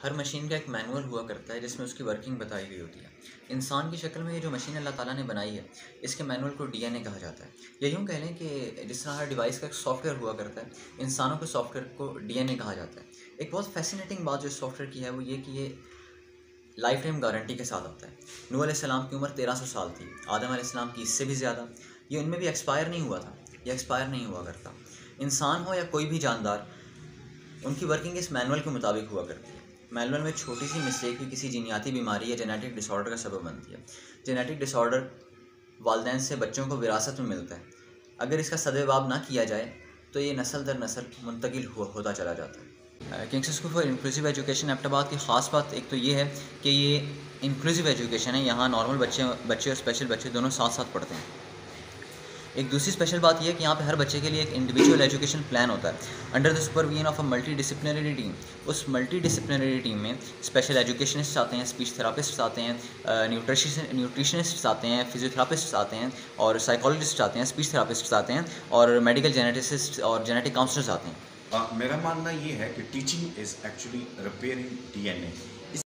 हर machine का एक manual हुआ करता है जिसमें उसकी वर्किंग बताई गई होती है। इंसान की शक्ल में ये जो मशीन अल्लाह ताला ने बनाई है, इसके मैनुअल को डीएनए कहा जाता है। या यूँ कह लें कि जिस तरह हर डिवाइस का एक सॉफ्टवेयर हुआ करता है, इंसानों के सॉफ्टवेयर को डीएनए कहा जाता है। एक बहुत फैसिनेटिंग बात जो इस सॉफ्टवेयर की है वो ये कि ये लाइफ टाइम गारंटी के साथ आता है। नूह अलैहिस्सलाम की उम्र 1300 साल थी, आदम अलैहिस्सलाम की इससे भी ज़्यादा। ये उनमें भी एक्सपायर नहीं हुआ था, ये एक्सपायर नहीं हुआ करता। इंसान हो या कोई भी जानदार, उनकी वर्किंग इस मैनुअल के मुताबिक हुआ करती है। मैनुअल में छोटी सी मिस्टेक भी किसी जीनियाती बीमारी या जेनेटिक डिसऑर्डर का सबब बनती है। जेनेटिक डिसऑर्डर वालिदैन से बच्चों को विरासत में मिलता है। अगर इसका सद्भाव ना किया जाए तो ये नस्ल दर नस्ल मुंतकिल होता चला जाता है। Kings school for inclusive education Abbottabad की ख़ास बात एक तो ये है कि ये इंक्लूसिव एजुकेशन है। यहाँ नॉर्मल बच्चे और स्पेशल बच्चे दोनों साथ साथ पढ़ते हैं। एक दूसरी स्पेशल बात यह है कि यहाँ पे हर बच्चे के लिए एक इंडिविजुअल एजुकेशन प्लान होता है under the supervision of a multi disciplinary team. उस मल्टी डिसिप्लिनरी टीम में स्पेशल एजुकेशनिस्ट आते हैं, स्पीच थेरापिस्ट आते हैं, न्यूट्रिशनिस्ट आते हैं, फिजियोथेरापिस्ट आते हैं और साइकोलॉजिस्ट आते हैं, स्पीच थेरापिस्ट आते हैं और मेडिकल जेनेटिसिस्ट और जेनेटिक काउंसलर्स आते हैं। मेरा मानना ये है कि teaching is actually repairing DNA.